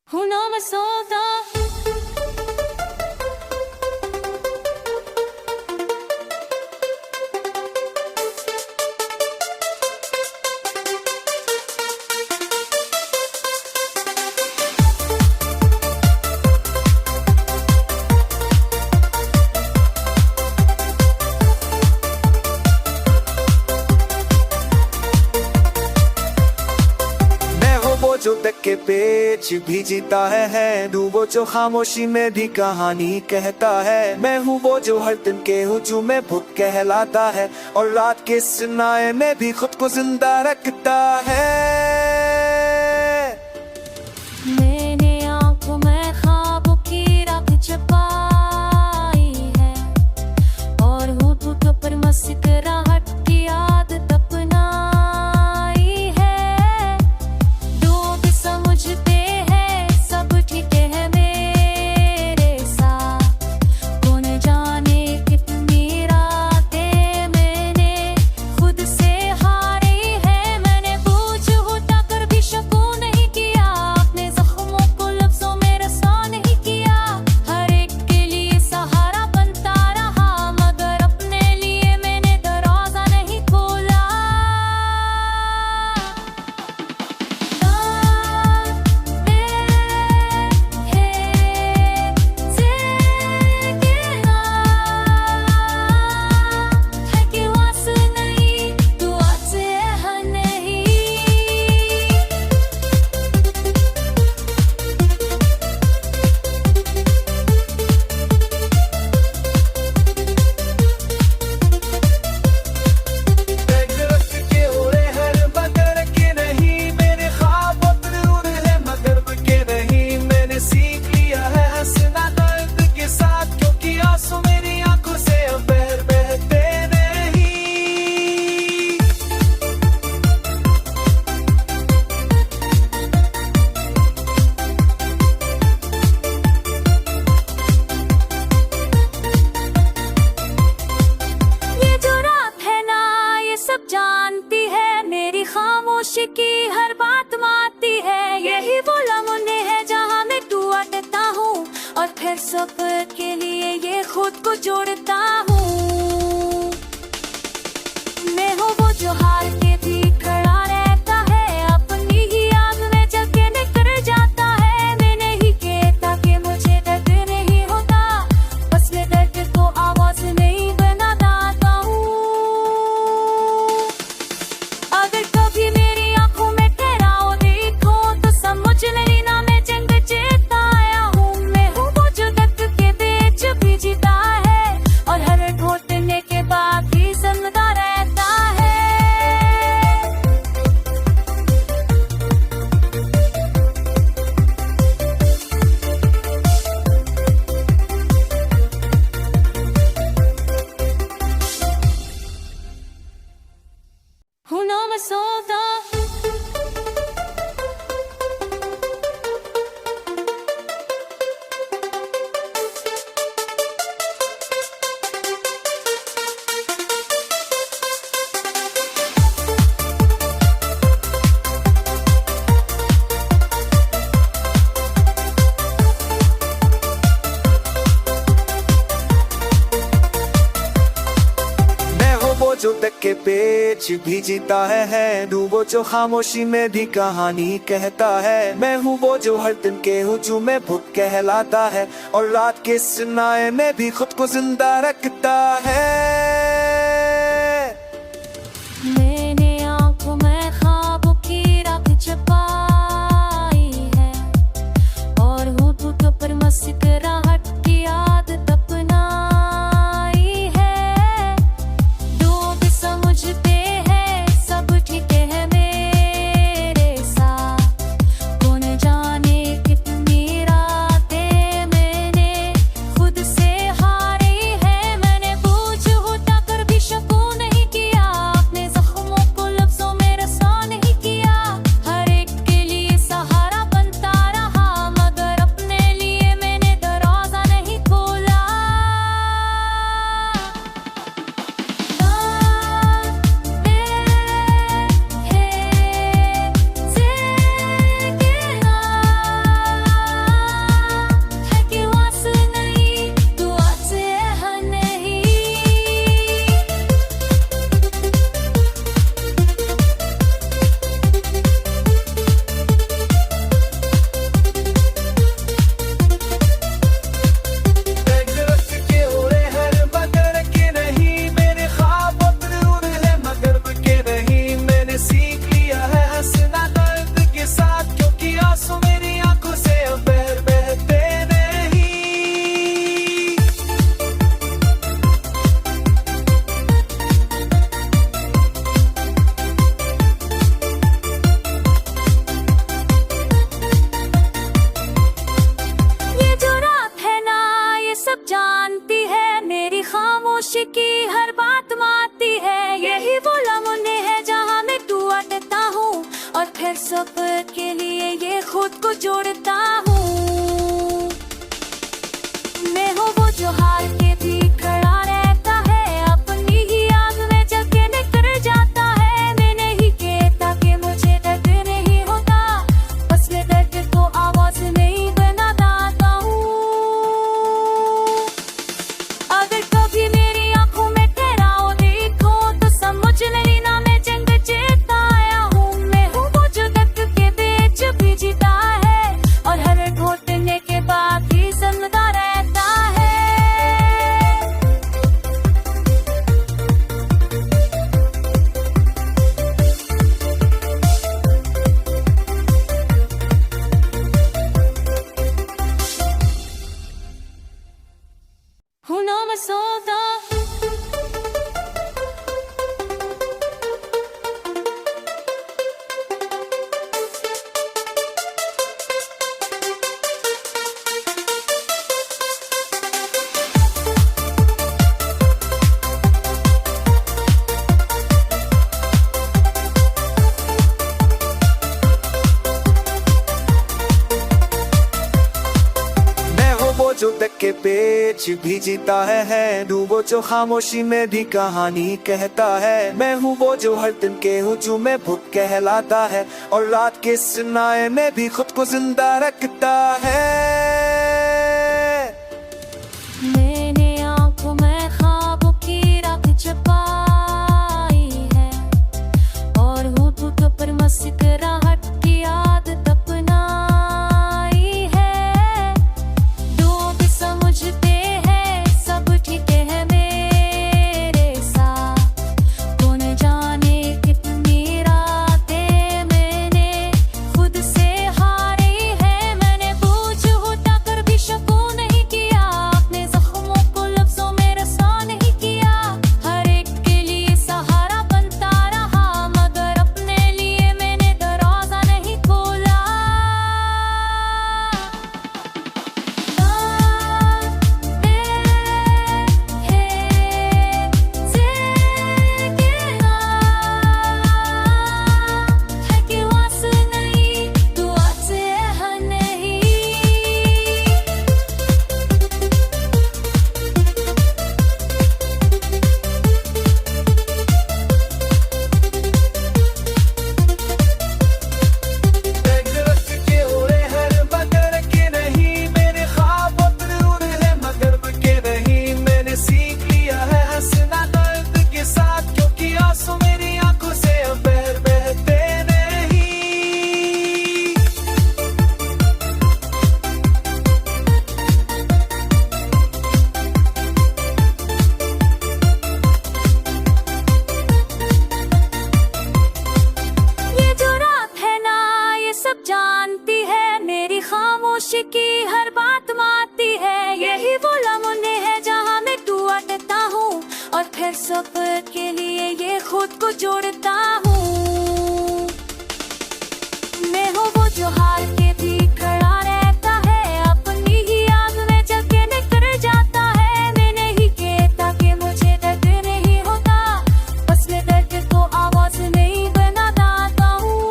Who know my soul though? जो तक के पेच भी जीता है वो जो खामोशी में भी कहानी कहता है। मैं हूँ वो जो हर दिन के हुजूम में भूत कहलाता है और रात के सन्नाटे में भी खुद को जिंदा रखता है। मैंने आंखों में ख्वाबों की राख छुपाई है और होठों पर मुस्कुराहट की आदत अपनाई है। लोग समझते हैं सब ठीक है मेरे साथ, कौन जाने कितनी रातें मैंने खुद से हारी है। मैंने पूछ होता कर भी शकून नहीं किया, अपने जख्मों को लफ्जों में रसा नहीं किया। हर एक के लिए सहारा बनता रहा मगर अपने लिए मैंने दरवाजा नहीं खोला। जानती है मेरी खामोशी की हर बात मानती है। यही वो लम्हे है जहाँ मैं टूटता हूँ और फिर सफर के लिए ये खुद को जोड़ता हूँ। मैं हूँ वो जो हार के भी खड़ा रहता है, अपनी ही आग में जल के निकल जाता है। मैं नहीं कहता कि मुझे दर्द नहीं होता, बस मैं दर्द को आवाज नहीं बनाता हूँ। अगर कभी मेरी आंखों में ठहराव देखो तो समझ लेना मैं जंग जीता आया हूँ। मैं हूँ वो जो दर्द के बीच भी जीता है और हर घोटने के बाद भी जिंदा रहता है। Who know my soul though? जो तक के पेच भी जीता है वो जो खामोशी में भी कहानी कहता है। मैं हूँ वो जो हर दिन के हुजूम में भूत कहलाता है और रात के सन्नाटे में भी खुद को जिंदा रखता है। मैंने आंखों में ख्वाबों की राख छुपाई है और होठों पर मुस्कुराहट की आदत अपनाई है। लोग समझते हैं सब ठीक है मेरे साथ, कौन जाने कितनी रातें मैंने खुद से हारी है। मैंने पूछ होता जोड़ता हूँ। मैं हूँ वो जो हार के भी खड़ा रहता है, अपनी ही आग में जल के निकल जाता है। मैं नहीं कहता कि मुझे दर्द नहीं होता, बस मैं दर्द को आवाज नहीं बनाता हूँ। अगर कभी मेरी आंखों में ठहराव देखो तो समझ लेना मैं जंग जीता आया हूँ। मैं हूँ वो जो दर्द के बीच भी जीता है, और हर घोटने के बाद ही जिंदा रहता है। हूँ ना मैं सोता मैं हूँ वो जो तक के पेच भी जीता है डूबो जो खामोशी में भी कहानी कहता है। मैं हूँ वो जो हर दिन के हुजूम में भूत कहलाता है, और रात के सन्नाटे में भी खुद को जिंदा रखता है। मैंने आंखों में ख्वाबों की राख छुपाई है, और होठों पर मुस्कुराहट की आदत अपनाई है। लोग समझते हैं सब ठीक है मेरे साथ, कौन जाने कितनी रातें मैंने खुद से हारी है। मैंने बोझ उठाकर भी शकून नहीं किया, अपने जख्मों को लफ्जों में रसा नहीं किया। हर एक के लिए सहारा बनता रहा, मगर अपने लिए मैंने दरवाजा नहीं खोला। है कि वास नहीं तू आसे है नहीं। दर्द के उड़े हर मगर के नहीं, मेरे ख्वाब जरूर है मगर के नहीं। मैंने सीख लिया है हंसना दर्द के साथ, क्योंकि आंसू मेरी आंखों से अब बहते नहीं। ये जो रात है ना ये सब जानती है, मेरी खामोशी की हर बात मानती है। यही वो लम्हे है जहाँ मैं तू अटकता हूँ, और फिर सफर के लिए ये खुद को जोड़ता हूँ। मैं हूँ वो जो हार के भी खड़ा रहता है, अपनी ही आग में जल के निकल जाता है। मैं नहीं कहता कि मुझे दर्द नहीं होता, बस मैं दर्द को आवाज नहीं बनाता हूँ।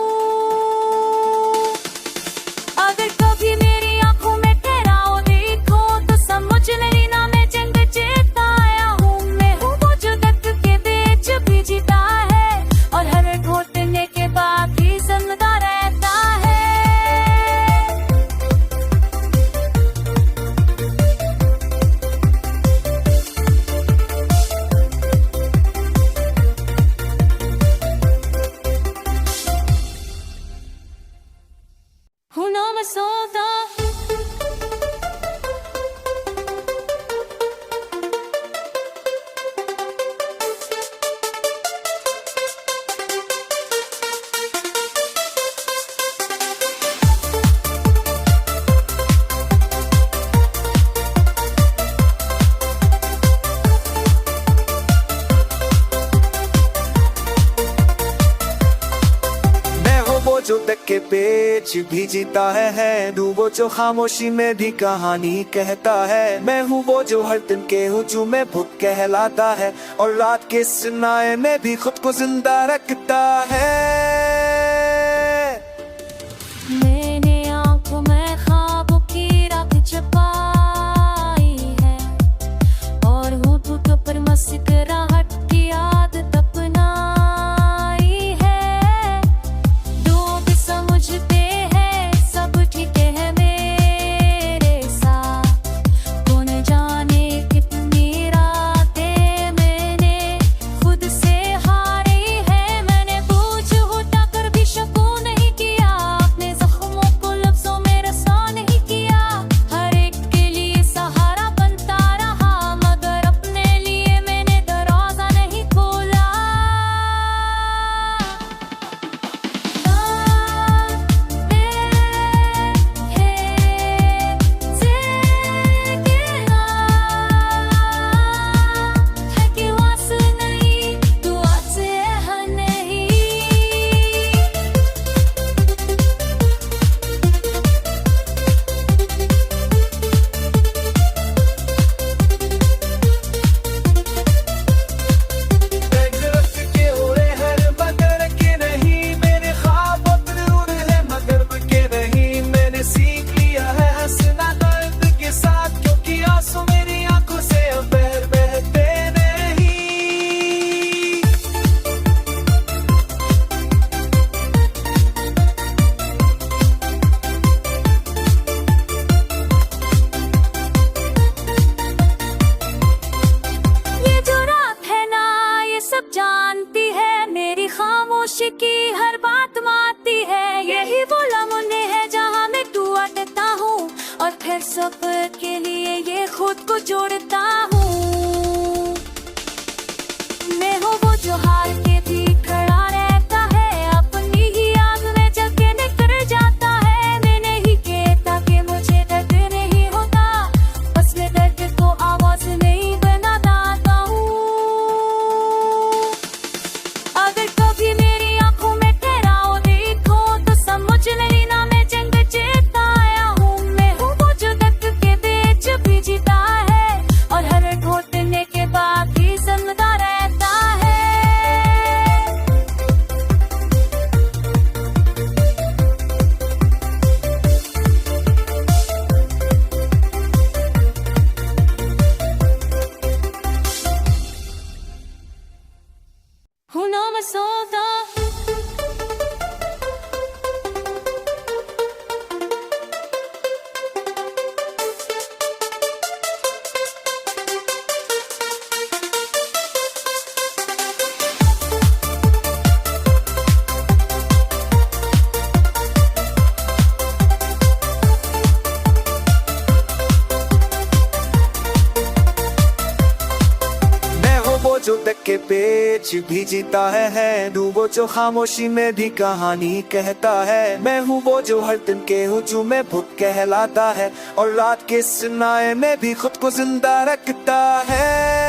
अगर कभी मेरी आंखों में ठहराव देखो तो समझ लेना मैं जंग जीता आया हूँ। मैं हूँ वो जो दर्द के बीच भी जीता है, और हर घोटने के बाद ही जिंदा रहता है। हूँ ना मैं सोता जो तक के पेच भी जीता है डूबो जो खामोशी में भी कहानी कहता है। मैं हूँ वो जो हर दिन के हुजूम में भूत कहलाता है, और रात के सन्नाटे में भी खुद को जिंदा रखता है। मैंने आंखों हर सफर के लिए ये खुद को जोड़ता हूँ। मैं हूँ वो जो हार के भी खड़ा रहता है, अपनी ही आग में जल के निकल जाता है। मैं नहीं कहता कि मुझे दर्द नहीं होता, बस मैं दर्द को आवाज नहीं बनाता हूँ। अगर कभी मेरी आंखों में ठहराव देखो तो समझ लेना मैं जंग जीता आया हूँ। मैं हूँ वो जो दर्द के बीच भी जीता है, और हर घोटने के बाद भी जिंदा रहता है। हूँ ना मैं सौदा, मैं हूँ वो जो तक के पेच भी जीता है दूँ वो जो खामोशी में भी कहानी कहता है। मैं हूँ वो जो हर दिन के हुजूम में भूत कहलाता है, और रात के सुनाए में भी खुद को जिंदा रखता है।